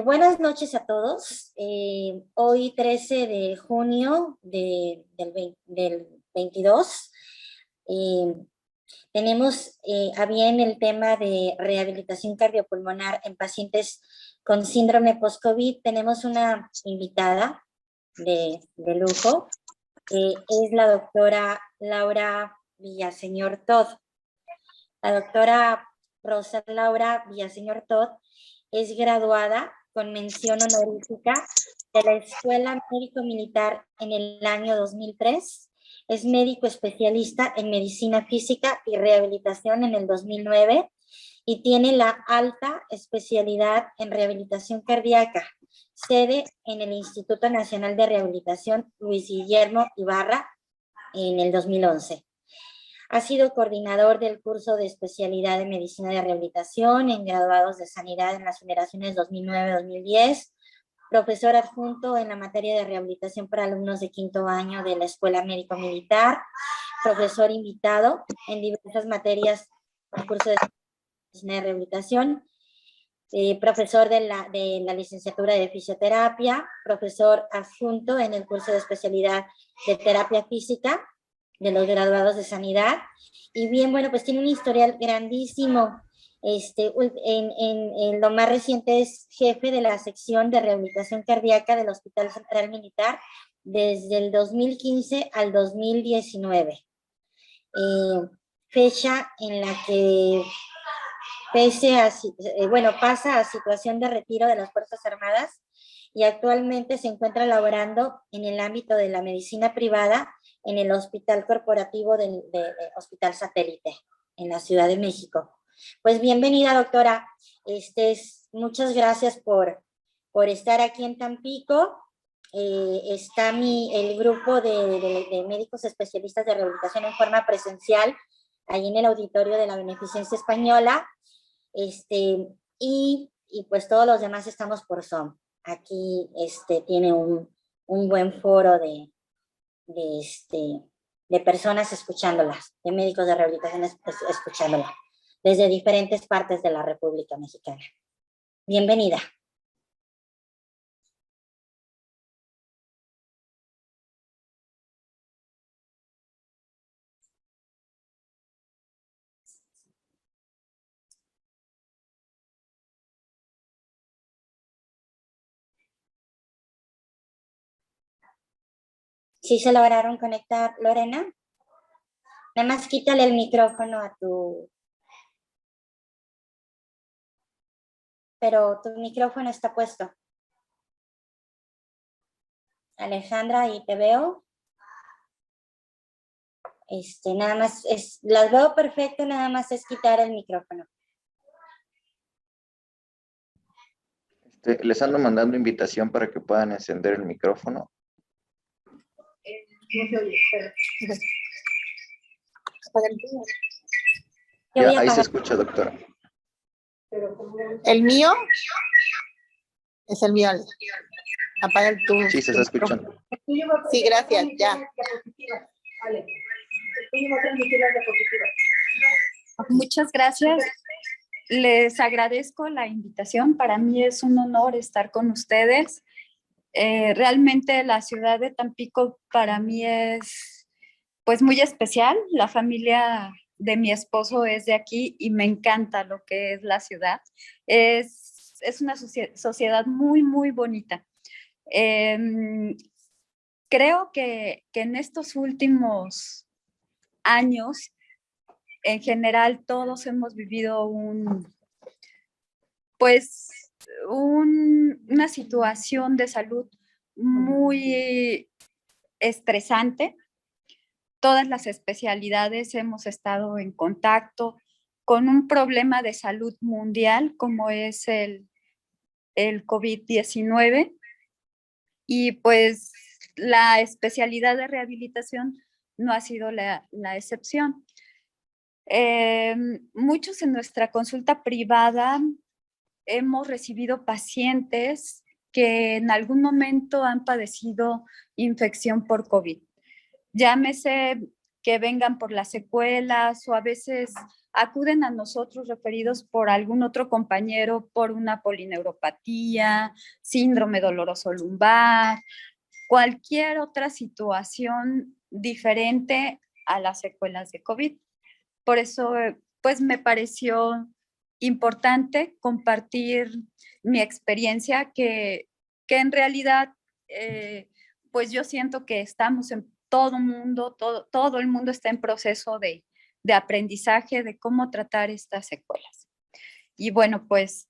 Buenas noches a todos. Hoy 13 de junio del 22, eh, tenemos a bien el tema de rehabilitación cardiopulmonar en pacientes con síndrome post-COVID. Tenemos una invitada de lujo, es la doctora Laura Villaseñor Todd. La doctora Rosa Laura Villaseñor Todd es graduada con mención honorífica de la Escuela Médico Militar en el año 2003. Es médico especialista en medicina física y rehabilitación en el 2009 y tiene la alta especialidad en rehabilitación cardíaca, sede en el Instituto Nacional de Rehabilitación Luis Guillermo Ibarra en el 2011. Ha sido coordinador del curso de especialidad de medicina de rehabilitación en graduados de sanidad en las generaciones 2009-2010, profesor adjunto en la materia de rehabilitación para alumnos de quinto año de la Escuela Médico Militar, profesor invitado en diversas materias del curso de medicina de rehabilitación, profesor de la licenciatura de fisioterapia, profesor adjunto en el curso de especialidad de terapia física de los graduados de sanidad. Y bien, bueno, pues tiene un historial grandísimo. En lo más reciente es jefe de la sección de rehabilitación cardíaca del Hospital Central Militar desde el 2015 al 2019. Fecha en la que pasa a situación de retiro de las Fuerzas Armadas y actualmente se encuentra laborando en el ámbito de la medicina privada en el Hospital Corporativo de Hospital Satélite en la Ciudad de México. Pues bienvenida, doctora. Muchas gracias por estar aquí en Tampico. Está el grupo de médicos especialistas de rehabilitación en forma presencial ahí en el auditorio de la Beneficencia Española. Y pues todos los demás estamos por Zoom. Aquí tiene un buen foro de personas escuchándolas, de médicos de rehabilitación escuchándolas, desde diferentes partes de la República Mexicana. Bienvenida. ¿Sí se lograron conectar, Lorena? Nada más quítale el micrófono a tu... Pero tu micrófono está puesto. Alejandra, ahí te veo. Nada más, las veo perfecto, nada más es quitar el micrófono. Les ando mandando invitación para que puedan encender el micrófono. Ya, ahí se escucha, doctora. ¿El mío? Es el mío. Apaga el tuyo. Sí, se está escuchando. Sí, gracias, ya. Muchas gracias. Les agradezco la invitación. Para mí es un honor estar con ustedes. Realmente la ciudad de Tampico para mí es pues muy especial. La familia de mi esposo es de aquí y me encanta lo que es la ciudad. Es una sociedad muy, muy bonita. Creo que en estos últimos años, en general, todos hemos vivido una situación de salud muy estresante. Todas las especialidades hemos estado en contacto con un problema de salud mundial como es el COVID-19 y pues la especialidad de rehabilitación no ha sido la excepción. Muchos en nuestra consulta privada hemos recibido pacientes que en algún momento han padecido infección por COVID. Llámese que vengan por las secuelas o a veces acuden a nosotros referidos por algún otro compañero por una polineuropatía, síndrome doloroso lumbar, cualquier otra situación diferente a las secuelas de COVID. Por eso, pues me pareció importante compartir mi experiencia que en realidad, pues yo siento que estamos en todo mundo, todo el mundo está en proceso de aprendizaje de cómo tratar estas secuelas. Y bueno, pues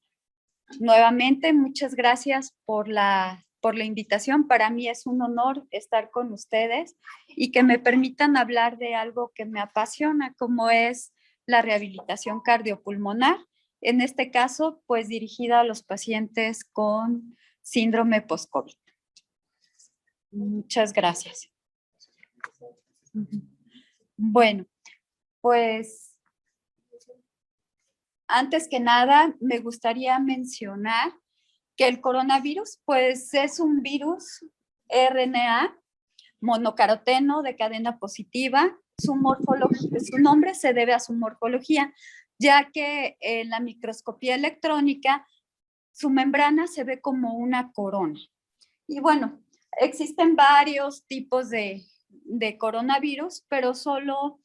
nuevamente muchas gracias por la invitación. Para mí es un honor estar con ustedes y que me permitan hablar de algo que me apasiona, como es la rehabilitación cardiopulmonar. En este caso, pues dirigida a los pacientes con síndrome post-COVID. Muchas gracias. Bueno, pues antes que nada me gustaría mencionar que el coronavirus pues es un virus RNA monocaroteno de cadena positiva. Su nombre se debe a su morfología, ya que en la microscopía electrónica su membrana se ve como una corona. Y bueno, existen varios tipos de coronavirus, pero solo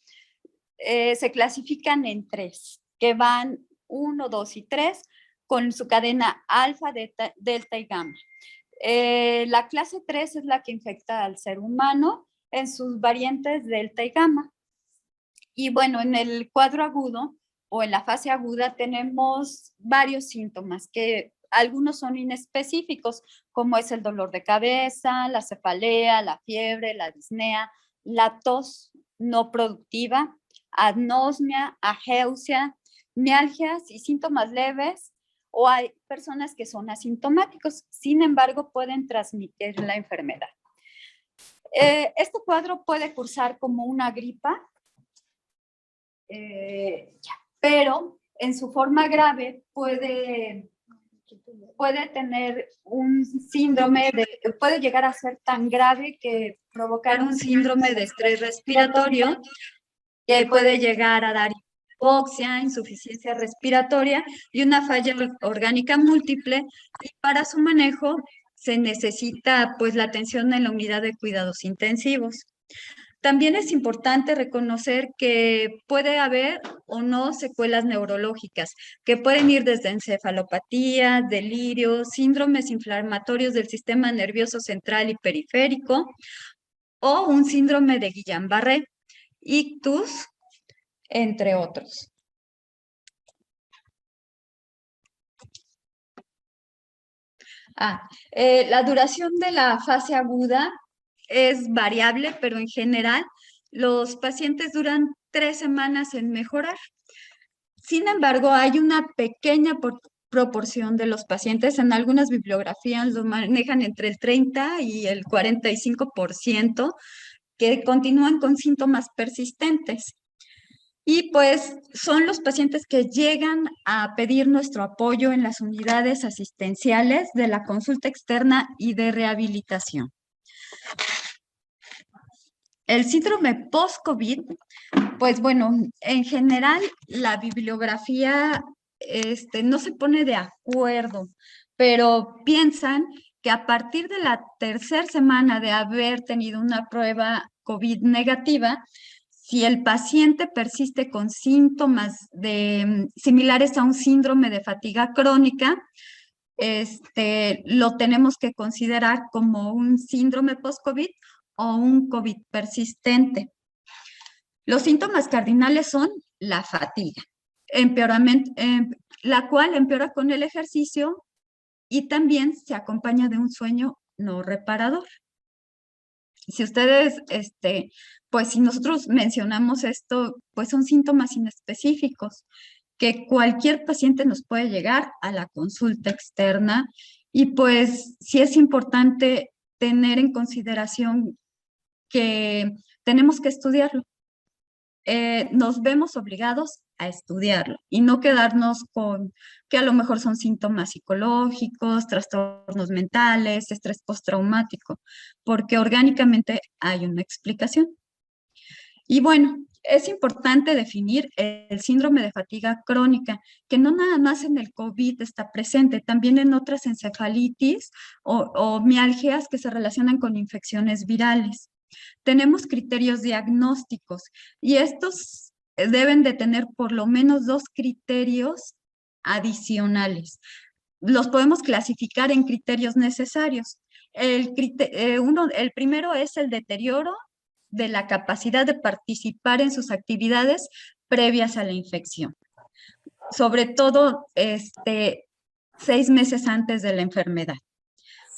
se clasifican en 3, que van 1, 2 y 3, con su cadena alfa, delta y gamma. La clase 3 es la que infecta al ser humano en sus variantes delta y gamma. Y bueno, en el cuadro agudo o en la fase aguda tenemos varios síntomas que algunos son inespecíficos, como es el dolor de cabeza, la cefalea, la fiebre, la disnea, la tos no productiva, anosmia, ageusia, mialgias y síntomas leves, o hay personas que son asintomáticos, sin embargo pueden transmitir la enfermedad. Este cuadro puede cursar como una gripa, pero en su forma grave puede tener un síndrome, puede llegar a ser tan grave que provocar un síndrome de estrés respiratorio que puede llegar a dar hipoxia, insuficiencia respiratoria y una falla orgánica múltiple, y para su manejo se necesita pues la atención en la unidad de cuidados intensivos. También es importante reconocer que puede haber o no secuelas neurológicas, que pueden ir desde encefalopatía, delirio, síndromes inflamatorios del sistema nervioso central y periférico, o un síndrome de Guillain-Barré, ictus, entre otros. La duración de la fase aguda es variable, pero en general los pacientes duran 3 semanas en mejorar. Sin embargo, hay una pequeña proporción de los pacientes, en algunas bibliografías lo manejan entre el 30 y el 45%, que continúan con síntomas persistentes. Y pues son los pacientes que llegan a pedir nuestro apoyo en las unidades asistenciales de la consulta externa y de rehabilitación. El síndrome post-COVID, pues bueno, en general la bibliografía no se pone de acuerdo, pero piensan que a partir de la 3ª semana de haber tenido una prueba COVID negativa, si el paciente persiste con síntomas similares a un síndrome de fatiga crónica, lo tenemos que considerar como un síndrome post-COVID o un COVID persistente. Los síntomas cardinales son la fatiga, la cual empeora con el ejercicio y también se acompaña de un sueño no reparador. Si ustedes, pues si nosotros mencionamos esto, pues son síntomas inespecíficos que cualquier paciente nos puede llegar a la consulta externa, y pues sí es importante tener en consideración que tenemos que estudiarlo. Nos vemos obligados a estudiarlo y no quedarnos con que a lo mejor son síntomas psicológicos, trastornos mentales, estrés postraumático, porque orgánicamente hay una explicación. Y bueno, es importante definir el síndrome de fatiga crónica, que no nada más en el COVID está presente, también en otras encefalitis o mialgias que se relacionan con infecciones virales. Tenemos criterios diagnósticos y estos deben de tener por lo menos 2 criterios adicionales. Los podemos clasificar en criterios necesarios. El primero es el deterioro de la capacidad de participar en sus actividades previas a la infección. Sobre todo 6 meses antes de la enfermedad.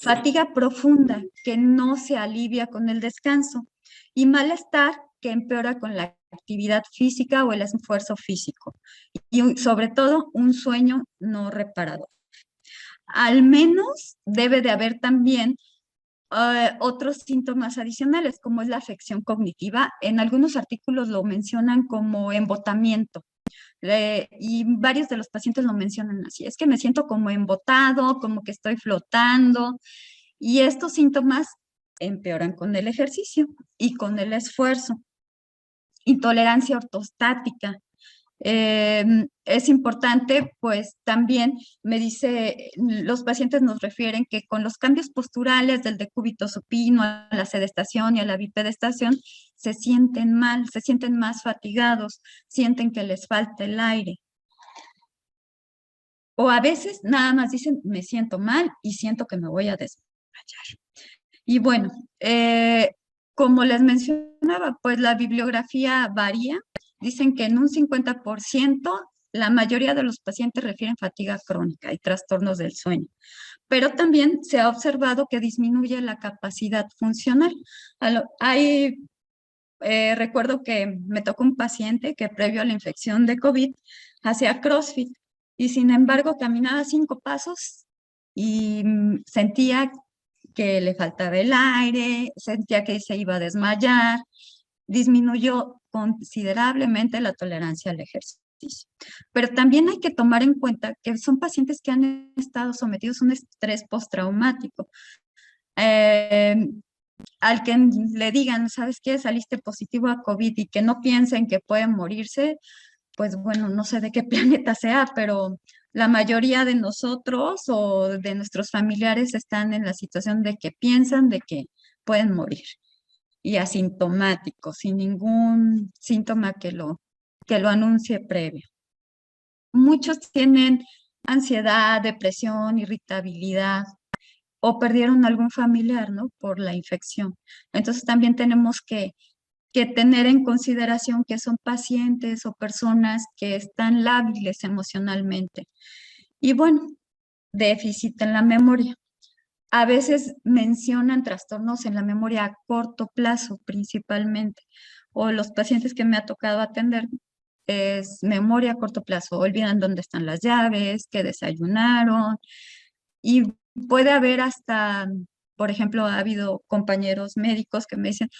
Fatiga profunda que no se alivia con el descanso y malestar que empeora con la actividad física o el esfuerzo físico. Y sobre todo un sueño no reparador. Al menos debe de haber también otros síntomas adicionales, como es la afección cognitiva. En algunos artículos lo mencionan como embotamiento. Y varios de los pacientes lo mencionan así. Es que me siento como embotado, como que estoy flotando. Y estos síntomas empeoran con el ejercicio y con el esfuerzo. Intolerancia ortostática. Es importante, pues también me dice, los pacientes nos refieren que con los cambios posturales del decúbito supino a la sedestación y a la bipedestación, se sienten mal, se sienten más fatigados, sienten que les falta el aire. O a veces nada más dicen, me siento mal y siento que me voy a desmayar. Y bueno, como les mencionaba, pues la bibliografía varía. Dicen que en un 50% la mayoría de los pacientes refieren fatiga crónica y trastornos del sueño, pero también se ha observado que disminuye la capacidad funcional. Recuerdo que me tocó un paciente que previo a la infección de COVID hacía CrossFit y sin embargo caminaba 5 pasos y sentía que le faltaba el aire, sentía que se iba a desmayar, disminuyó considerablemente la tolerancia al ejercicio. Pero también hay que tomar en cuenta que son pacientes que han estado sometidos a un estrés postraumático. Al que le digan, ¿sabes qué? Saliste positivo a COVID y que no piensen que pueden morirse, pues bueno, no sé de qué planeta sea, pero la mayoría de nosotros o de nuestros familiares están en la situación de que piensan de que pueden morir y asintomáticos, sin ningún síntoma que lo anuncie previo. Muchos tienen ansiedad, depresión, irritabilidad o perdieron algún familiar, ¿no? Por la infección. Entonces también tenemos que tener en consideración que son pacientes o personas que están lábiles emocionalmente. Y bueno, déficit en la memoria. A veces mencionan trastornos en la memoria a corto plazo principalmente, o los pacientes que me ha tocado atender es memoria a corto plazo, olvidan dónde están las llaves, qué desayunaron, y puede haber hasta, por ejemplo, ha habido compañeros médicos que me dicen,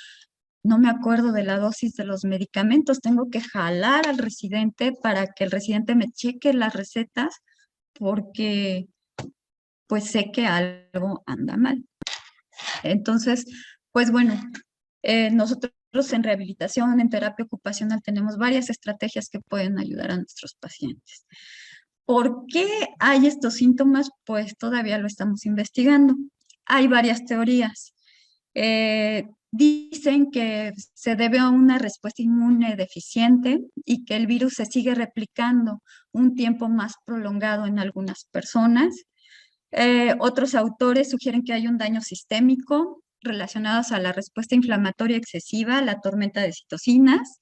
no me acuerdo de la dosis de los medicamentos, tengo que jalar al residente para que el residente me cheque las recetas porque pues sé que algo anda mal. Entonces, pues bueno, nosotros en rehabilitación, en terapia ocupacional, tenemos varias estrategias que pueden ayudar a nuestros pacientes. ¿Por qué hay estos síntomas? Pues todavía lo estamos investigando. Hay varias teorías. Dicen que se debe a una respuesta inmune deficiente y que el virus se sigue replicando un tiempo más prolongado en algunas personas. Otros autores sugieren que hay un daño sistémico relacionados a la respuesta inflamatoria excesiva, la tormenta de citocinas,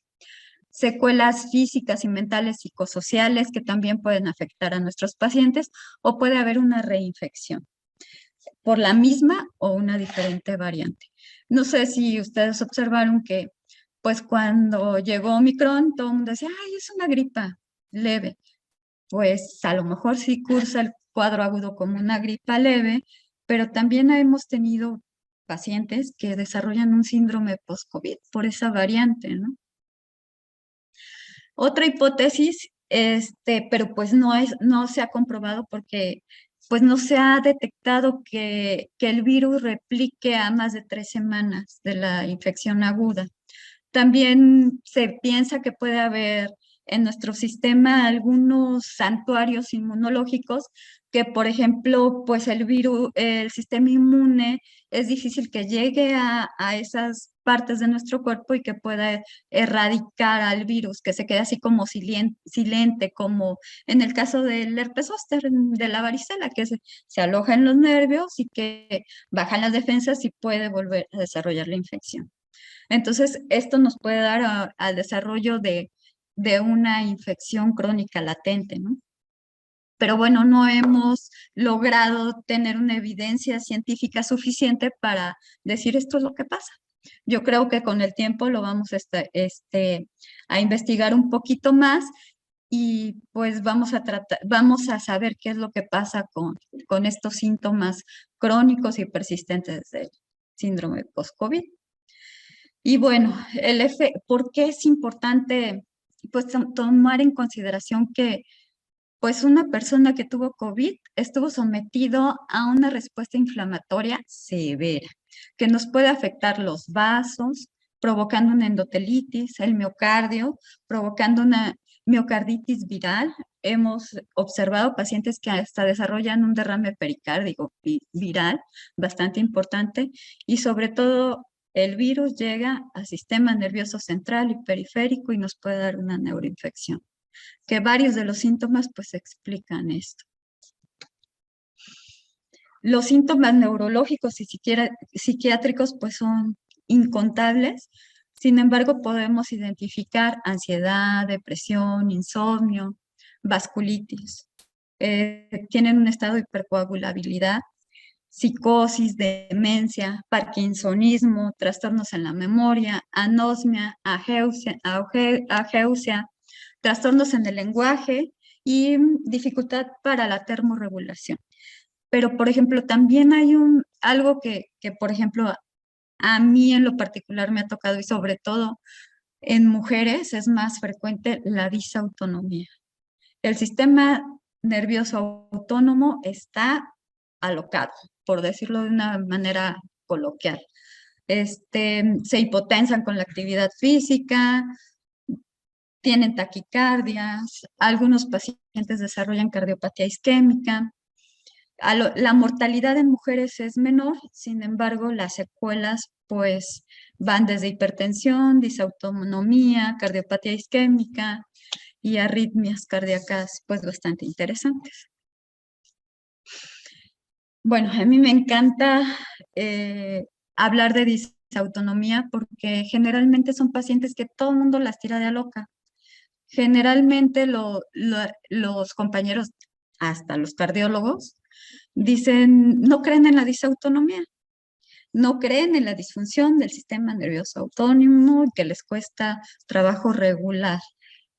secuelas físicas y mentales psicosociales que también pueden afectar a nuestros pacientes, o puede haber una reinfección por la misma o una diferente variante. No sé si ustedes observaron que pues cuando llegó Omicron todo el mundo decía, ay, es una gripa leve. Pues a lo mejor sí cursa el cuadro agudo como una gripa leve, pero también hemos tenido pacientes que desarrollan un síndrome post-COVID por esa variante, ¿no? Otra hipótesis, pero pues no se ha comprobado porque pues no se ha detectado que el virus replique a más de 3 semanas de la infección aguda. También se piensa que puede haber en nuestro sistema algunos santuarios inmunológicos que, por ejemplo, pues el virus, el sistema inmune es difícil que llegue a esas partes de nuestro cuerpo y que pueda erradicar al virus, que se quede así como silente, como en el caso del herpes zóster, de la varicela, que se aloja en los nervios y que bajan las defensas y puede volver a desarrollar la infección. Entonces, esto nos puede dar al desarrollo de una infección crónica latente, ¿no? Pero bueno, no hemos logrado tener una evidencia científica suficiente para decir esto es lo que pasa. Yo creo que con el tiempo lo vamos a investigar un poquito más y pues vamos a saber qué es lo que pasa con estos síntomas crónicos y persistentes del síndrome post-COVID. Y bueno, ¿por qué es importante pues tomar en consideración que pues una persona que tuvo COVID estuvo sometido a una respuesta inflamatoria severa, que nos puede afectar los vasos, provocando una endotelitis, el miocardio, provocando una miocarditis viral? Hemos observado pacientes que hasta desarrollan un derrame pericárdico viral bastante importante y sobre todo el virus llega al sistema nervioso central y periférico y nos puede dar una neuroinfección, que varios de los síntomas pues explican esto. Los síntomas neurológicos y psiquiátricos pues son incontables. Sin embargo, podemos identificar ansiedad, depresión, insomnio, vasculitis. Tienen un estado de hipercoagulabilidad, psicosis, demencia, parkinsonismo, trastornos en la memoria, anosmia, ageusia, trastornos en el lenguaje y dificultad para la termorregulación. Pero, por ejemplo, también hay algo que, por ejemplo, a mí en lo particular me ha tocado y sobre todo en mujeres es más frecuente la disautonomía. El sistema nervioso autónomo está alocado, por decirlo de una manera coloquial. Se hipotensan con la actividad física, tienen taquicardias, algunos pacientes desarrollan cardiopatía isquémica. La mortalidad en mujeres es menor, sin embargo, las secuelas pues van desde hipertensión, disautonomía, cardiopatía isquémica y arritmias cardíacas pues bastante interesantes. Bueno, a mí me encanta hablar de disautonomía porque generalmente son pacientes que todo el mundo las tira de a loca. Generalmente los compañeros, hasta los cardiólogos, dicen, no creen en la disautonomía, no creen en la disfunción del sistema nervioso autónomo y que les cuesta trabajo regular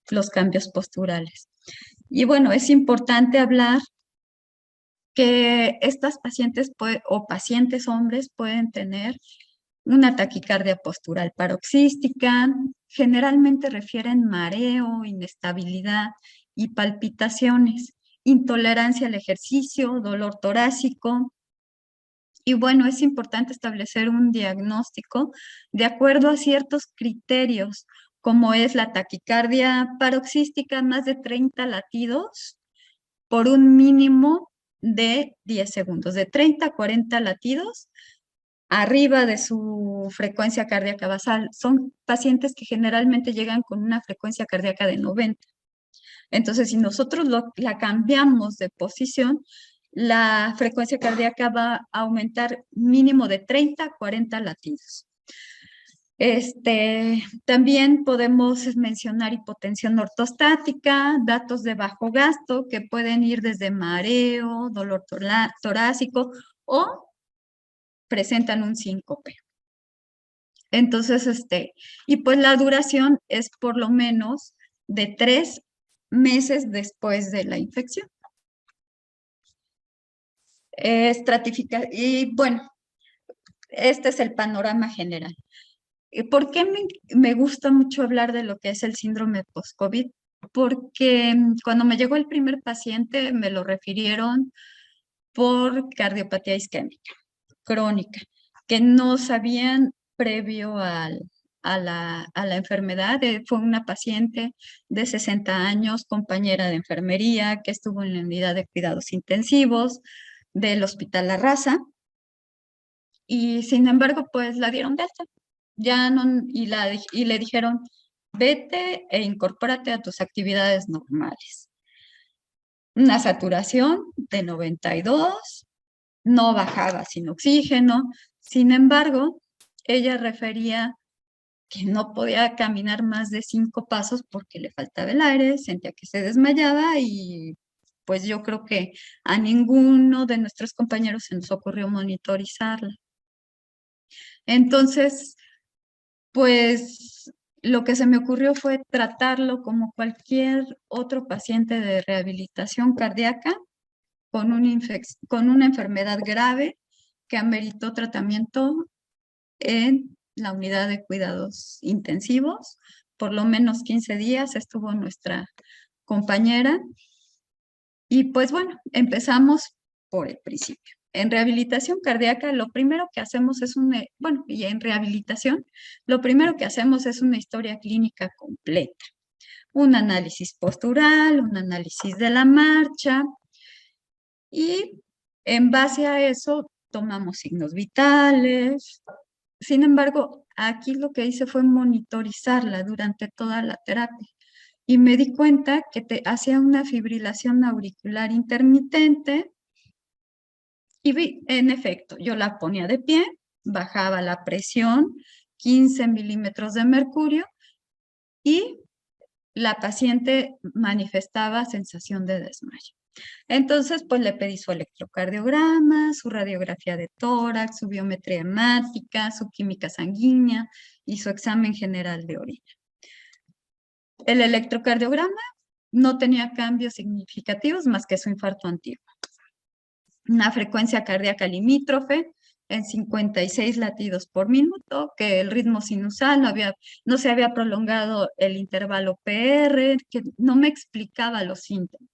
los cambios posturales. Y bueno, es importante hablar que estas pacientes o pacientes hombres pueden tener una taquicardia postural paroxística, generalmente refieren mareo, inestabilidad y palpitaciones, intolerancia al ejercicio, dolor torácico. Y bueno, es importante establecer un diagnóstico de acuerdo a ciertos criterios, como es la taquicardia paroxística, más de 30 latidos por un mínimo de 10 segundos, de 30 a 40 latidos arriba de su frecuencia cardíaca basal. Son pacientes que generalmente llegan con una frecuencia cardíaca de 90. Entonces, si nosotros la cambiamos de posición, la frecuencia cardíaca va a aumentar mínimo de 30 a 40 latidos. También podemos mencionar hipotensión ortostática, datos de bajo gasto que pueden ir desde mareo, dolor torácico o presentan un síncope. Entonces, y pues la duración es por lo menos de 3 meses después de la infección. Y bueno, este es el panorama general. ¿Por qué me gusta mucho hablar de lo que es el síndrome post-COVID? Porque cuando me llegó el primer paciente me lo refirieron por cardiopatía isquémica crónica, que no sabían previo a la enfermedad. Fue una paciente de 60 años, compañera de enfermería, que estuvo en la unidad de cuidados intensivos del Hospital La Raza. Y sin embargo, pues la dieron de alta. Ya no, y le dijeron, vete e incorpórate a tus actividades normales. Una saturación de 92, no bajaba sin oxígeno. Sin embargo, ella refería que no podía caminar más de 5 pasos porque le faltaba el aire, sentía que se desmayaba y pues yo creo que a ninguno de nuestros compañeros se nos ocurrió monitorizarla. Entonces, pues lo que se me ocurrió fue tratarlo como cualquier otro paciente de rehabilitación cardíaca con con una enfermedad grave que ameritó tratamiento en la unidad de cuidados intensivos. Por lo menos 15 días estuvo nuestra compañera. Y pues bueno, empezamos por el principio. En rehabilitación cardíaca, lo primero que hacemos es y en rehabilitación, lo primero que hacemos es una historia clínica completa. Un análisis postural, un análisis de la marcha, y en base a eso tomamos signos vitales. Sin embargo, aquí lo que hice fue monitorizarla durante toda la terapia y me di cuenta que hacía una fibrilación auricular intermitente y en efecto, yo la ponía de pie, bajaba la presión, 15 milímetros de mercurio, y la paciente manifestaba sensación de desmayo. Entonces, pues le pedí su electrocardiograma, su radiografía de tórax, su biometría hemática, su química sanguínea y su examen general de orina. El electrocardiograma no tenía cambios significativos más que su infarto antiguo. Una frecuencia cardíaca limítrofe en 56 latidos por minuto, que el ritmo sinusal no se había prolongado el intervalo PR, que no me explicaba los síntomas.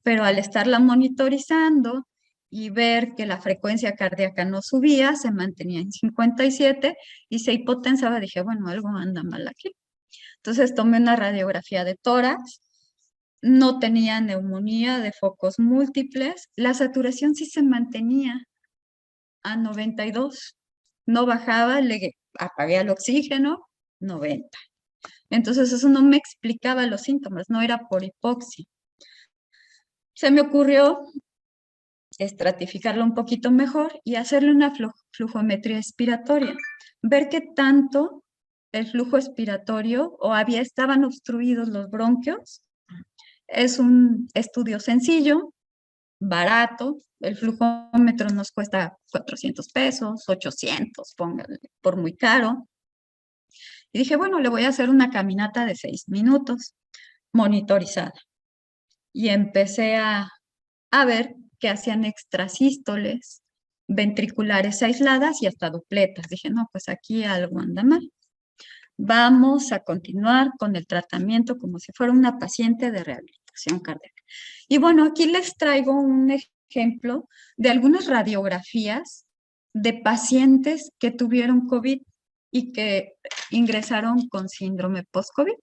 Pero al estarla monitorizando y ver que la frecuencia cardíaca no subía, se mantenía en 57 y se hipotensaba, dije, bueno, algo anda mal aquí. Entonces tomé una radiografía de tórax, no tenía neumonía de focos múltiples, la saturación sí se mantenía a 92, no bajaba, le apagué el oxígeno, 90. Entonces eso no me explicaba los síntomas, no era por hipoxia. Se me ocurrió estratificarlo un poquito mejor y hacerle una flujometría expiratoria, ver qué tanto el flujo expiratorio estaban obstruidos los bronquios. Es un estudio sencillo, barato, el flujómetro nos cuesta 400 pesos, 800, póngale, por muy caro. Y dije, bueno, le voy a hacer una caminata de 6 minutos, monitorizada. Y empecé a ver que hacían extrasístoles, ventriculares aisladas y hasta dupletas. Dije, no, pues aquí algo anda mal. Vamos a continuar con el tratamiento como si fuera una paciente de rehabilitación cardíaca. Y bueno, aquí les traigo un ejemplo de algunas radiografías de pacientes que tuvieron COVID y que ingresaron con síndrome post-COVID.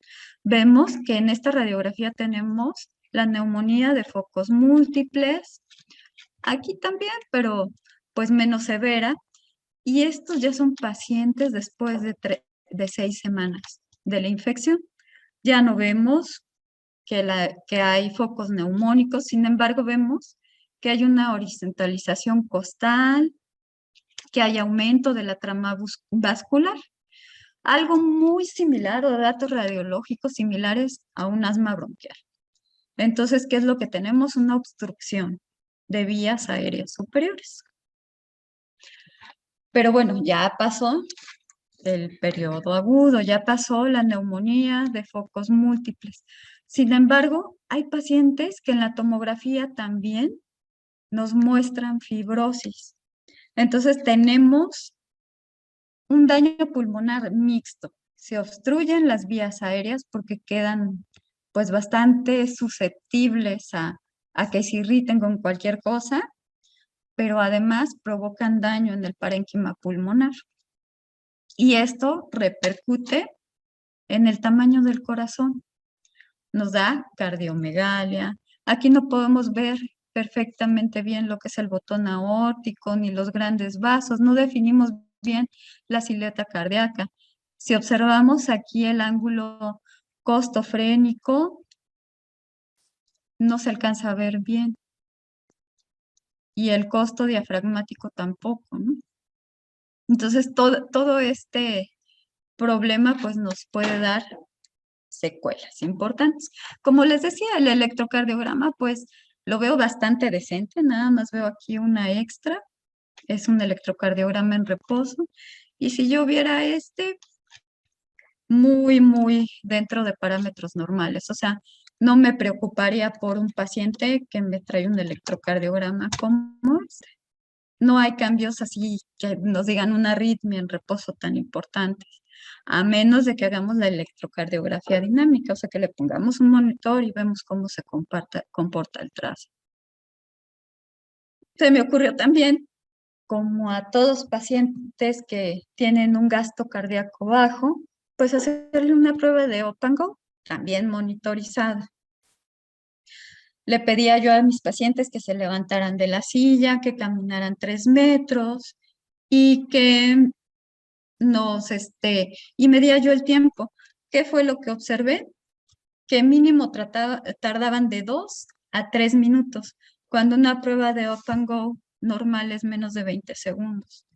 Vemos que en esta radiografía tenemos la neumonía de focos múltiples, aquí también, pero pues menos severa, y estos ya son pacientes después de 6 semanas de la infección. Ya no vemos que hay focos neumónicos, sin embargo vemos que hay una horizontalización costal, que hay aumento de la trama vascular, algo muy similar o datos radiológicos similares a un asma bronquial. Entonces, ¿qué es lo que tenemos? Una obstrucción de vías aéreas superiores. Pero bueno, ya pasó el periodo agudo, ya pasó la neumonía de focos múltiples. Sin embargo, hay pacientes que en la tomografía también nos muestran fibrosis. Entonces, tenemos un daño pulmonar mixto. Se obstruyen las vías aéreas porque quedan pues bastante susceptibles a que se irriten con cualquier cosa, pero además provocan daño en el parénquima pulmonar. Y esto repercute en el tamaño del corazón. Nos da cardiomegalia. Aquí no podemos ver perfectamente bien lo que es el botón aórtico ni los grandes vasos. No definimos bien la silueta cardíaca. Si observamos aquí el ángulo costofrénico, no se alcanza a ver bien. Y el costo diafragmático tampoco, ¿no? Entonces, todo este problema pues nos puede dar secuelas importantes. Como les decía, el electrocardiograma pues lo veo bastante decente, nada más veo aquí una extra, es un electrocardiograma en reposo, y si yo viera muy dentro de parámetros normales, o sea, no me preocuparía por un paciente que me trae un electrocardiograma como este. No hay cambios así que nos digan una arritmia en reposo tan importantes, a menos de que hagamos la electrocardiografía dinámica, o sea, que le pongamos un monitor y vemos cómo se comporta el trazo. Se me ocurrió también, como a todos pacientes que tienen un gasto cardíaco bajo, pues hacerle una prueba de Op-and-Go, también monitorizada. Le pedía yo a mis pacientes que se levantaran de la silla, que caminaran 3 metros y que y medía yo el tiempo. ¿Qué fue lo que observé? Que mínimo tardaban de 2 a 3 minutos, cuando una prueba de Op-and-Go normal es menos de 20 segundos.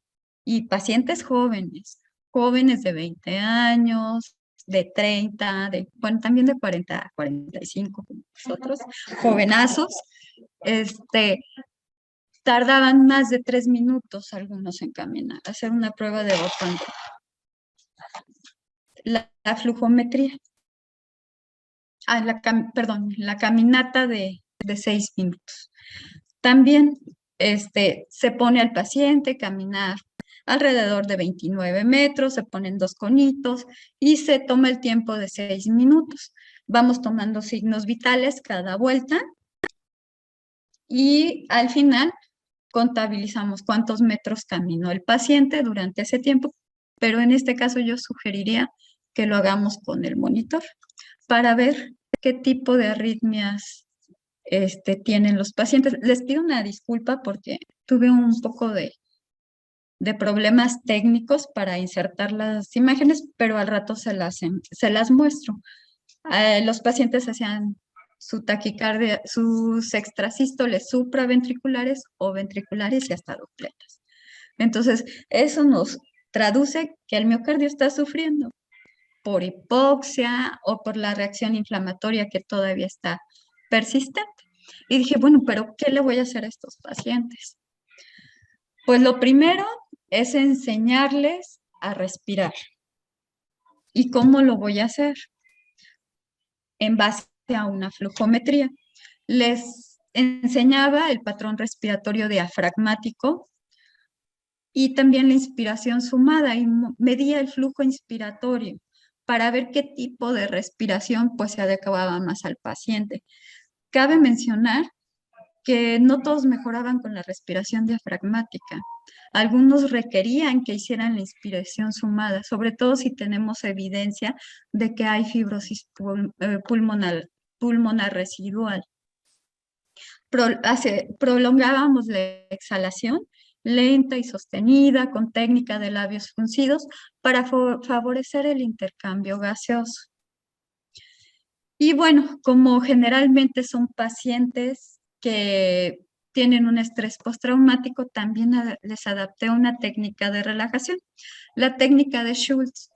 Y pacientes jóvenes de 20 años, de 30, bueno, también de 40 a 45, como nosotros, jovenazos, tardaban más de 3 minutos algunos en caminar, hacer una prueba de Op-and-Go. La flujometría. Perdón, la caminata de 6 minutos. También se pone al paciente caminar alrededor de 29 metros, se ponen 2 conitos y se toma el tiempo de 6 minutos. Vamos tomando signos vitales cada vuelta y al final contabilizamos cuántos metros caminó el paciente durante ese tiempo, pero en este caso yo sugeriría que lo hagamos con el monitor para ver qué tipo de arritmias tienen los pacientes. Les pido una disculpa porque tuve un poco de problemas técnicos para insertar las imágenes, pero al rato se las muestro. Los pacientes hacían su taquicardia, sus extrasístoles supraventriculares o ventriculares y hasta dupletas. Entonces, eso nos traduce que el miocardio está sufriendo por hipoxia o por la reacción inflamatoria que todavía está persistente. Y dije, bueno, pero ¿qué le voy a hacer a estos pacientes? Pues lo primero es enseñarles a respirar. ¿Y cómo lo voy a hacer? En base a una flujometría. Les enseñaba el patrón respiratorio diafragmático y también la inspiración sumada y medía el flujo inspiratorio para ver qué tipo de respiración pues se adecuaba más al paciente. Cabe mencionar que no todos mejoraban con la respiración diafragmática. Algunos requerían que hicieran la inspiración sumada, sobre todo si tenemos evidencia de que hay fibrosis pulmonar residual. Prolongábamos la exhalación lenta y sostenida con técnica de labios fruncidos para favorecer el intercambio gaseoso. Y bueno, como generalmente son pacientes que tienen un estrés postraumático, también les adapté una técnica de relajación, la técnica de Schultz.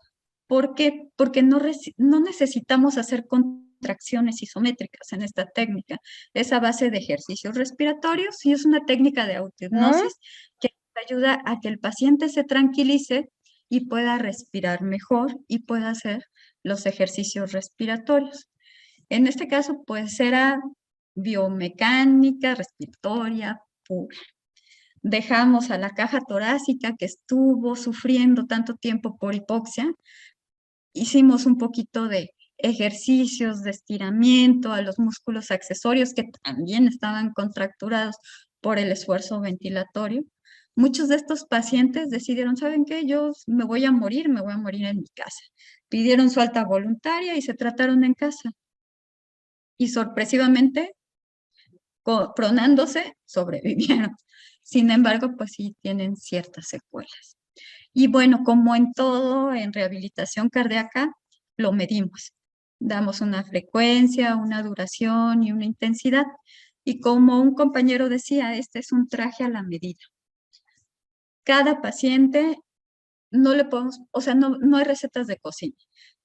¿Por qué? Porque no necesitamos hacer contracciones isométricas en esta técnica. Es a base de ejercicios respiratorios y es una técnica de autohipnosis que ayuda a que el paciente se tranquilice y pueda respirar mejor y pueda hacer los ejercicios respiratorios. En este caso, pues era biomecánica respiratoria pura. Dejamos a la caja torácica que estuvo sufriendo tanto tiempo por hipoxia. Hicimos un poquito de ejercicios de estiramiento a los músculos accesorios que también estaban contracturados por el esfuerzo ventilatorio. Muchos de estos pacientes decidieron, ¿saben qué? Yo me voy a morir en mi casa. Pidieron su alta voluntaria y se trataron en casa. Y sorpresivamente, pronándose, sobrevivieron. Sin embargo, pues sí tienen ciertas secuelas. Y bueno, como en todo, en rehabilitación cardíaca, lo medimos. Damos una frecuencia, una duración y una intensidad. Y como un compañero decía, este es un traje a la medida. Cada paciente no le podemos, o sea, no hay recetas de cocina.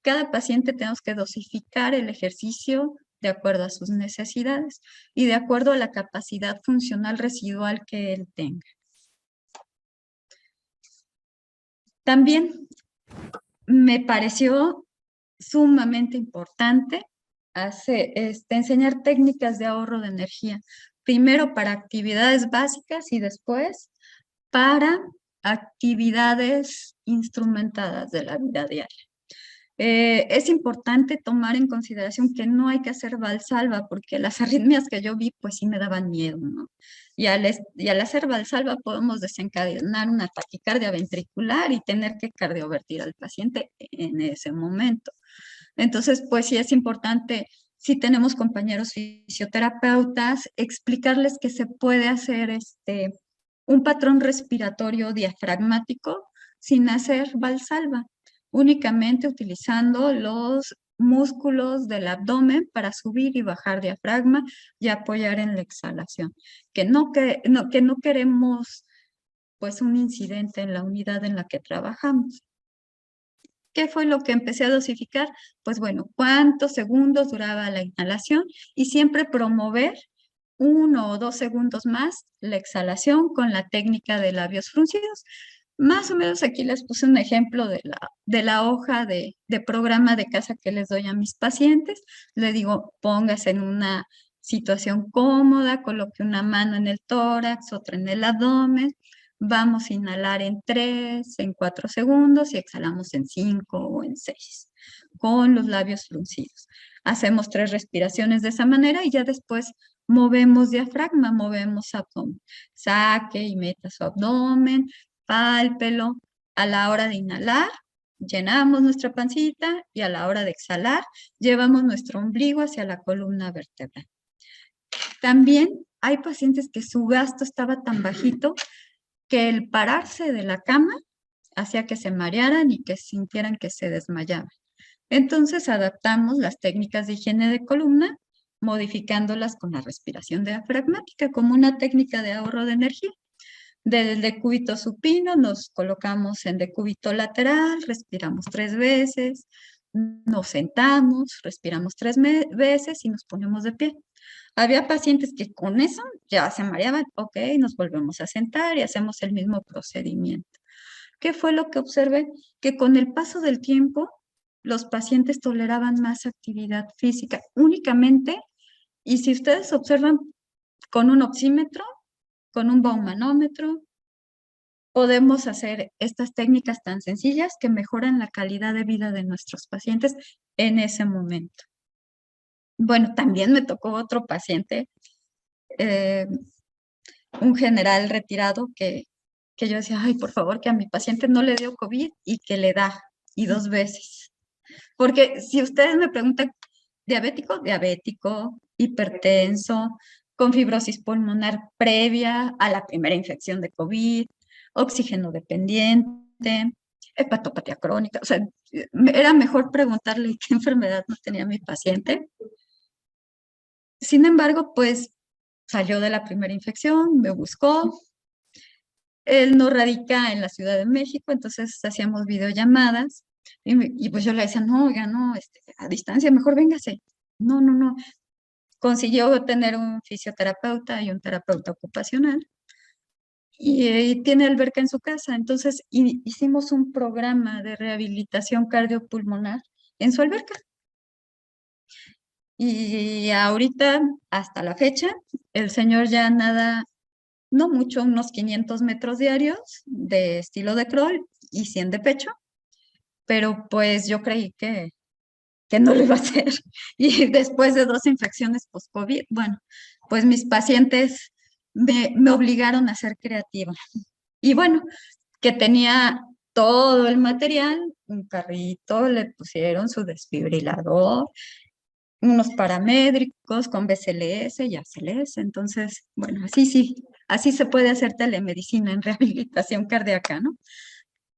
Cada paciente tenemos que dosificar el ejercicio de acuerdo a sus necesidades y de acuerdo a la capacidad funcional residual que él tenga. También me pareció sumamente importante enseñar técnicas de ahorro de energía, primero para actividades básicas y después para actividades instrumentadas de la vida diaria. Es importante tomar en consideración que no hay que hacer valsalva porque las arritmias que yo vi pues sí me daban miedo, ¿no? Y al hacer valsalva podemos desencadenar una taquicardia ventricular y tener que cardiovertir al paciente en ese momento. Entonces pues sí es importante, si tenemos compañeros fisioterapeutas, explicarles que se puede hacer un patrón respiratorio diafragmático sin hacer valsalva, únicamente utilizando los músculos del abdomen para subir y bajar diafragma y apoyar en la exhalación. Que no queremos pues un incidente en la unidad en la que trabajamos. ¿Qué fue lo que empecé a dosificar? Pues bueno, cuántos segundos duraba la inhalación y siempre promover 1 o 2 segundos más la exhalación con la técnica de labios fruncidos. Más o menos aquí les puse un ejemplo de la hoja de programa de casa que les doy a mis pacientes. Le digo, póngase en una situación cómoda, coloque una mano en el tórax, otra en el abdomen. Vamos a inhalar en 3, en 4 segundos y exhalamos en 5 o en 6 con los labios fruncidos. Hacemos 3 respiraciones de esa manera y ya después movemos diafragma, movemos abdomen. Saque y meta su abdomen, pálpelo. A la hora de inhalar, llenamos nuestra pancita y a la hora de exhalar, llevamos nuestro ombligo hacia la columna vertebral. También hay pacientes que su gasto estaba tan bajito que el pararse de la cama hacía que se marearan y que sintieran que se desmayaban. Entonces adaptamos las técnicas de higiene de columna, modificándolas con la respiración diafragmática como una técnica de ahorro de energía. Del decúbito supino nos colocamos en decúbito lateral, respiramos 3 veces, nos sentamos, respiramos 3 veces y nos ponemos de pie. Había pacientes que con eso ya se mareaban, ok, nos volvemos a sentar y hacemos el mismo procedimiento. ¿Qué fue lo que observé? Que con el paso del tiempo, los pacientes toleraban más actividad física únicamente, y si ustedes observan con un oxímetro, con un baumanómetro, podemos hacer estas técnicas tan sencillas que mejoran la calidad de vida de nuestros pacientes en ese momento. Bueno, también me tocó otro paciente, un general retirado que yo decía, ay, por favor, que a mi paciente no le dio COVID y que le da, y 2 veces. Porque si ustedes me preguntan, diabético, diabético, hipertenso, con fibrosis pulmonar previa a la primera infección de COVID, oxígeno dependiente, hepatopatía crónica, o sea, era mejor preguntarle qué enfermedad no tenía mi paciente. Sin embargo, pues salió de la primera infección, me buscó. Él no radica en la Ciudad de México, entonces hacíamos videollamadas y pues yo le decía, no, oiga, no, a distancia, mejor véngase. No, no, no. Consiguió tener un fisioterapeuta y un terapeuta ocupacional y tiene alberca en su casa. Entonces hicimos un programa de rehabilitación cardiopulmonar en su alberca. Y ahorita, hasta la fecha, el señor ya nada, no mucho, unos 500 metros diarios de estilo de crawl y 100 de pecho, pero pues yo creí que no lo iba a hacer. Y después de 2 infecciones post-COVID, bueno, pues mis pacientes me obligaron a ser creativa. Y bueno, que tenía todo el material, un carrito, le pusieron su desfibrilador, unos paramédicos con BCLS y ACLS. Entonces, bueno, así sí, así se puede hacer telemedicina en rehabilitación cardíaca, ¿no?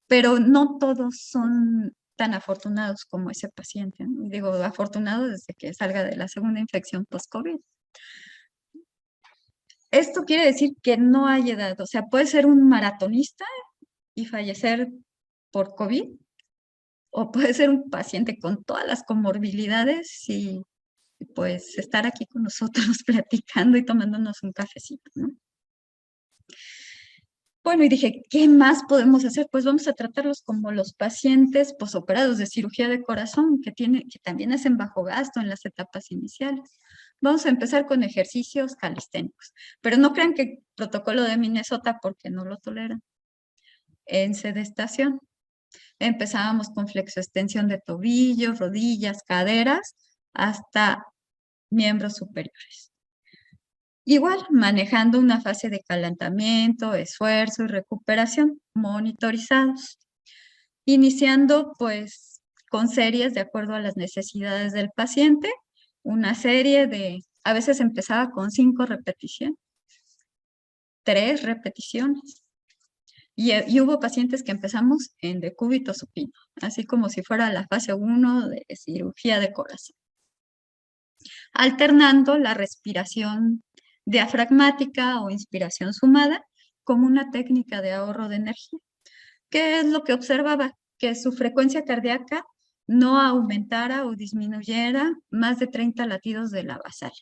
Pero no todos son tan afortunados como ese paciente, ¿no? Y digo, afortunado desde que salga de la segunda infección post-COVID. Esto quiere decir que no hay edad, o sea, puede ser un maratonista y fallecer por COVID, o puede ser un paciente con todas las comorbilidades y pues estar aquí con nosotros platicando y tomándonos un cafecito, ¿no? Bueno, y dije, ¿qué más podemos hacer? Pues vamos a tratarlos como los pacientes posoperados de cirugía de corazón, que también hacen bajo gasto en las etapas iniciales. Vamos a empezar con ejercicios calisténicos, pero no crean que protocolo de Minnesota porque no lo toleran. En sedestación, empezábamos con flexoextensión de tobillos, rodillas, caderas, hasta miembros superiores. Igual, manejando una fase de calentamiento, esfuerzo y recuperación, monitorizados. Iniciando pues con series de acuerdo a las necesidades del paciente, una serie de, a veces empezaba con 5 repeticiones, 3 repeticiones. Y hubo pacientes que empezamos en decúbito supino, así como si fuera la fase 1 de cirugía de corazón. Alternando la respiración diafragmática o inspiración sumada como una técnica de ahorro de energía. ¿Qué es lo que observaba? Que su frecuencia cardíaca no aumentara o disminuyera más de 30 latidos de la basal.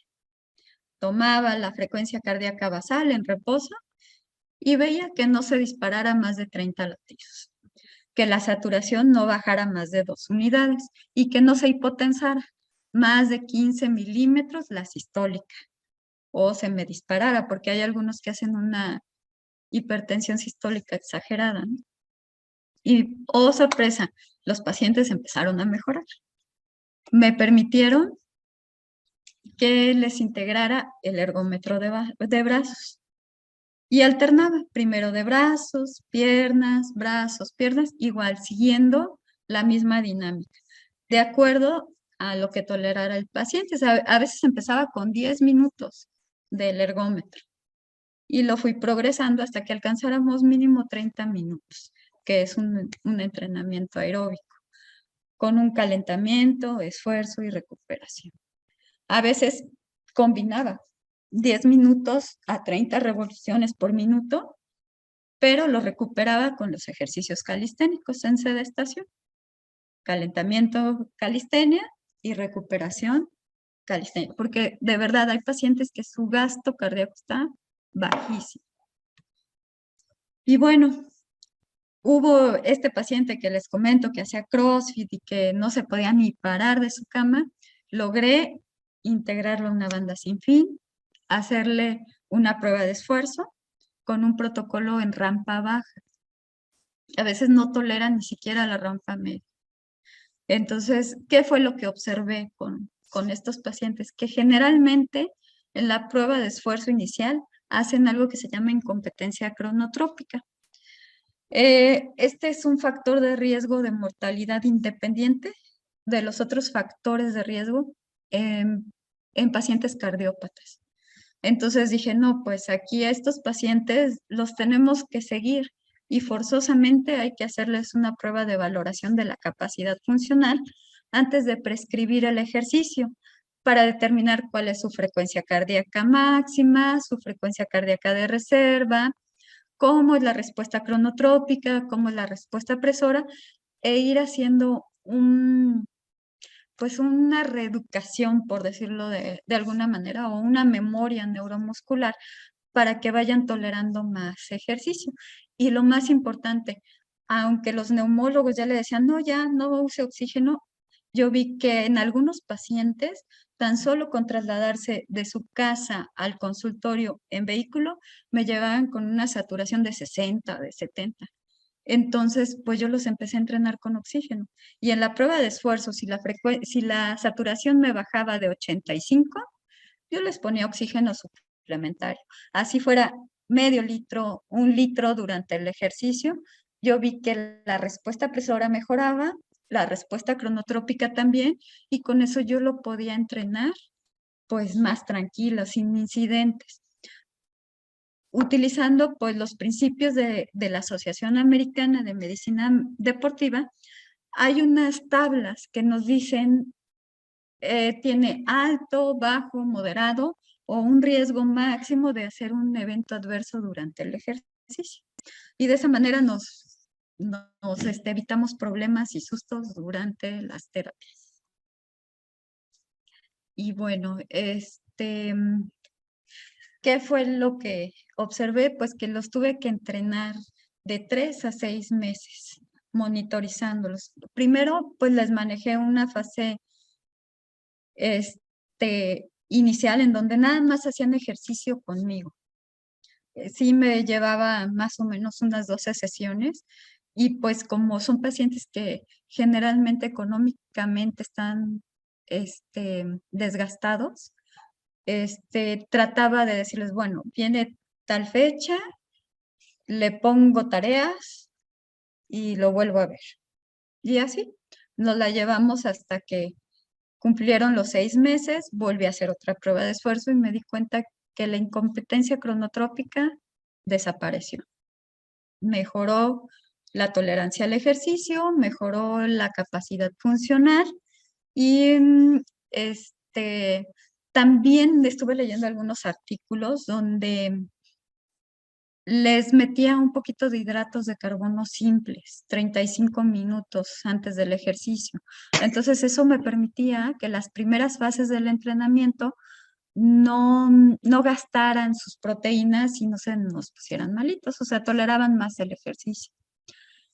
Tomaba la frecuencia cardíaca basal en reposo y veía que no se disparara más de 30 latidos, que la saturación no bajara más de 2 unidades y que no se hipotensara más de 15 milímetros la sistólica o se me disparara, porque hay algunos que hacen una hipertensión sistólica exagerada, ¿no? Y, oh sorpresa, los pacientes empezaron a mejorar. Me permitieron que les integrara el ergómetro de brazos y alternaba primero de brazos, piernas, igual siguiendo la misma dinámica, de acuerdo a lo que tolerara el paciente. O sea, a veces empezaba con 10 minutos del ergómetro y lo fui progresando hasta que alcanzáramos mínimo 30 minutos, que es un entrenamiento aeróbico, con un calentamiento, esfuerzo y recuperación. A veces combinaba 10 minutos a 30 revoluciones por minuto, pero lo recuperaba con los ejercicios calisténicos en sedestación. Calentamiento, calistenia y recuperación, calistenia. Porque de verdad hay pacientes que su gasto cardíaco está bajísimo. Y bueno, hubo este paciente que les comento que hacía CrossFit y que no se podía ni parar de su cama. Logré integrarlo a una banda sin fin, hacerle una prueba de esfuerzo con un protocolo en rampa baja. A veces no toleran ni siquiera la rampa media. Entonces, ¿qué fue lo que observé con estos pacientes? Que generalmente en la prueba de esfuerzo inicial hacen algo que se llama incompetencia cronotrópica. Este es un factor de riesgo de mortalidad independiente de los otros factores de riesgo en pacientes cardiópatas. Entonces dije, no, pues aquí a estos pacientes los tenemos que seguir y forzosamente hay que hacerles una prueba de valoración de la capacidad funcional antes de prescribir el ejercicio para determinar cuál es su frecuencia cardíaca máxima, su frecuencia cardíaca de reserva, cómo es la respuesta cronotrópica, cómo es la respuesta presora, e ir haciendo pues una reeducación, por decirlo de alguna manera, o una memoria neuromuscular para que vayan tolerando más ejercicio. Y lo más importante, aunque los neumólogos ya le decían, no, ya no use oxígeno, yo vi que en algunos pacientes, tan solo con trasladarse de su casa al consultorio en vehículo, me llevaban con una saturación de 60, de 70. Entonces, pues yo los empecé a entrenar con oxígeno. Y en la prueba de esfuerzo, si la saturación me bajaba de 85, yo les ponía oxígeno suplementario. Así fuera medio litro, 1 litro durante el ejercicio, yo vi que la respuesta presora mejoraba, la respuesta cronotrópica también, y con eso yo lo podía entrenar pues más tranquilo, sin incidentes. Utilizando pues los principios de la Asociación Americana de Medicina Deportiva, hay unas tablas que nos dicen tiene alto, bajo, moderado o un riesgo máximo de hacer un evento adverso durante el ejercicio. Y de esa manera nos evitamos problemas y sustos durante las terapias. Y bueno, ¿qué fue lo que observé? Pues que los tuve que entrenar de 3 a 6 meses, monitorizándolos. Primero, pues les manejé una fase inicial en donde nada más hacían ejercicio conmigo. Sí me llevaba más o menos unas 12 sesiones y pues como son pacientes que generalmente económicamente están desgastados, trataba de decirles, bueno, viene tal fecha, le pongo tareas y lo vuelvo a ver. Y así nos la llevamos hasta que cumplieron los 6 meses, volví a hacer otra prueba de esfuerzo y me di cuenta que la incompetencia cronotrópica desapareció. Mejoró la tolerancia al ejercicio, mejoró la capacidad funcional y también estuve leyendo algunos artículos donde les metía un poquito de hidratos de carbono simples, 35 minutos antes del ejercicio. Entonces eso me permitía que las primeras fases del entrenamiento no gastaran sus proteínas y no se nos pusieran malitos, o sea, toleraban más el ejercicio.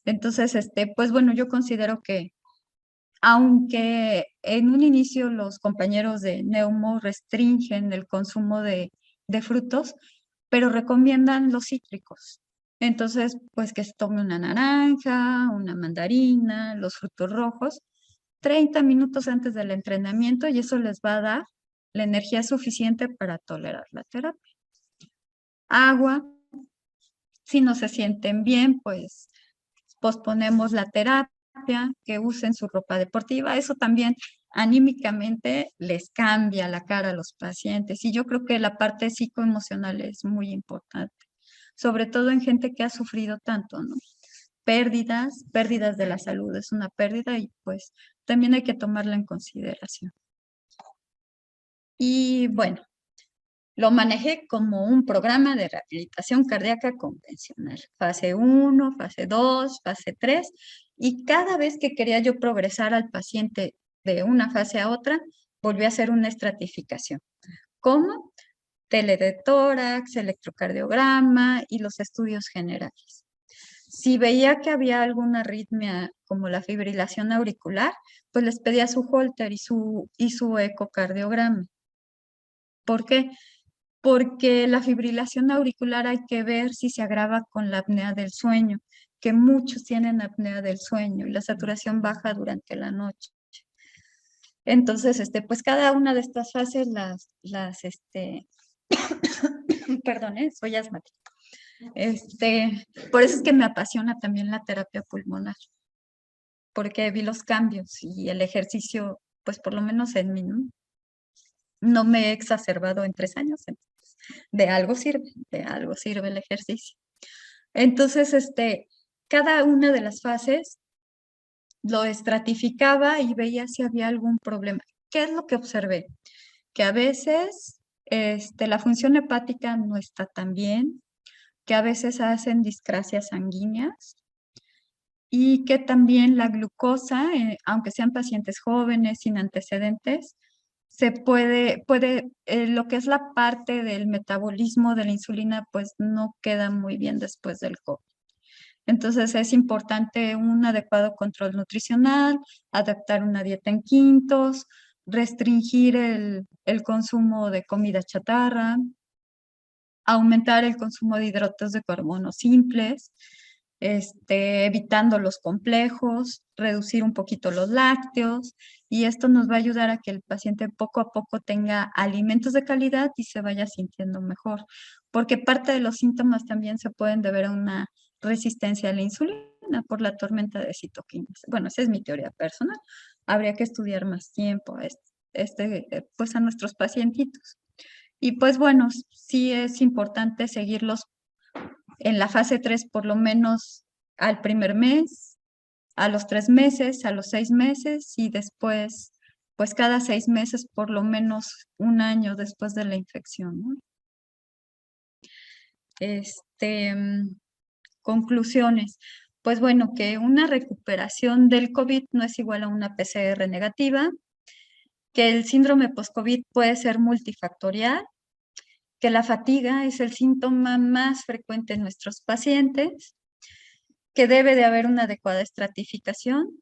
Entonces, pues bueno, yo considero que aunque en un inicio los compañeros de Neumo restringen el consumo de frutos, pero recomiendan los cítricos. Entonces, pues que se tome una naranja, una mandarina, los frutos rojos, 30 minutos antes del entrenamiento y eso les va a dar la energía suficiente para tolerar la terapia. Agua, si no se sienten bien, pues posponemos la terapia, que usen su ropa deportiva. Eso también anímicamente les cambia la cara a los pacientes y yo creo que la parte psicoemocional es muy importante, sobre todo en gente que ha sufrido tanto, ¿no? Pérdidas de la salud es una pérdida y pues también hay que tomarla en consideración. Y bueno, lo manejé como un programa de rehabilitación cardíaca convencional. Fase 1, fase 2, fase 3. Y cada vez que quería yo progresar al paciente de una fase a otra, volví a hacer una estratificación. ¿Cómo? Tele de tórax, electrocardiograma y los estudios generales. Si veía que había alguna arritmia como la fibrilación auricular, pues les pedía su Holter y su ecocardiograma. ¿Por qué? Porque la fibrilación auricular hay que ver si se agrava con la apnea del sueño, que muchos tienen apnea del sueño y la saturación baja durante la noche. Entonces, pues cada una de estas fases perdón, soy asmática. Por eso es que me apasiona también la terapia pulmonar, porque vi los cambios y el ejercicio, pues por lo menos en mí, no me he exacerbado en 3 años, entonces de algo sirve el ejercicio. Entonces, cada una de las fases lo estratificaba y veía si había algún problema. ¿Qué es lo que observé? Que a veces la función hepática no está tan bien, que a veces hacen discrasias sanguíneas y que también la glucosa, aunque sean pacientes jóvenes, sin antecedentes, se puede lo que es la parte del metabolismo de la insulina, pues no queda muy bien después del COVID. Entonces es importante un adecuado control nutricional, adaptar una dieta en quintos, restringir el consumo de comida chatarra, aumentar el consumo de hidratos de carbono simples, evitando los complejos, reducir un poquito los lácteos y esto nos va a ayudar a que el paciente poco a poco tenga alimentos de calidad y se vaya sintiendo mejor. porque parte de los síntomas también se pueden deber a una resistencia a la insulina por la tormenta de citoquinas. Bueno, esa es mi teoría personal. Habría que estudiar más tiempo pues a nuestros pacientitos. Y pues bueno, sí es importante seguirlos en la fase 3 por lo menos al primer mes, a los 3 meses, a los 6 meses y después, pues cada 6 meses por lo menos un año después de la infección, ¿no? Conclusiones. Pues bueno, que una recuperación del COVID no es igual a una PCR negativa, que el síndrome post-COVID puede ser multifactorial, que la fatiga es el síntoma más frecuente en nuestros pacientes, que debe de haber una adecuada estratificación.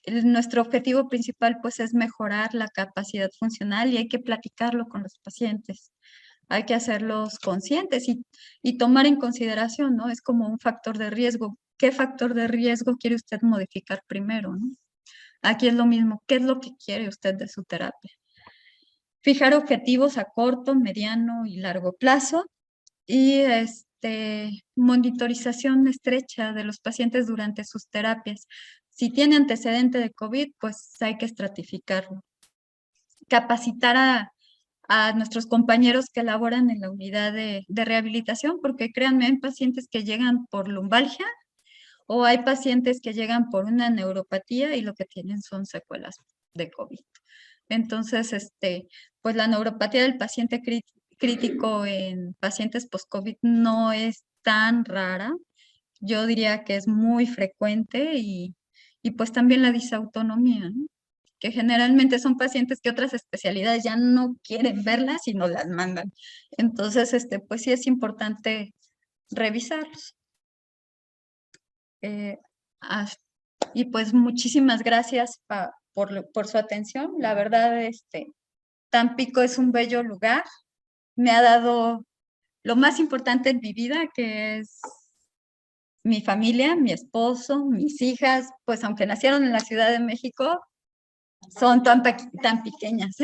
Nuestro objetivo principal pues es mejorar la capacidad funcional y hay que platicarlo con los pacientes. Hay que hacerlos conscientes y tomar en consideración, ¿no? Es como un factor de riesgo. ¿Qué factor de riesgo quiere usted modificar primero, ¿no? Aquí es lo mismo. ¿Qué es lo que quiere usted de su terapia? Fijar objetivos a corto, mediano y largo plazo y monitorización estrecha de los pacientes durante sus terapias. Si tiene antecedente de COVID, pues hay que estratificarlo. Capacitar a nuestros compañeros que laboran en la unidad de rehabilitación, porque créanme, hay pacientes que llegan por lumbalgia o hay pacientes que llegan por una neuropatía y lo que tienen son secuelas de COVID. Entonces, pues la neuropatía del paciente crítico en pacientes post-COVID no es tan rara. Yo diría que es muy frecuente y pues también la disautonomía, ¿no? Que generalmente son pacientes que otras especialidades ya no quieren verlas y no las mandan. Entonces, pues sí es importante revisarlos. Y pues muchísimas gracias por su atención. La verdad, Tampico es un bello lugar. Me ha dado lo más importante en mi vida, que es mi familia, mi esposo, mis hijas, pues aunque nacieron en la Ciudad de México, son tan pequeñas.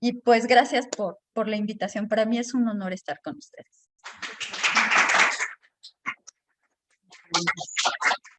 Y pues gracias por la invitación. Para mí es un honor estar con ustedes.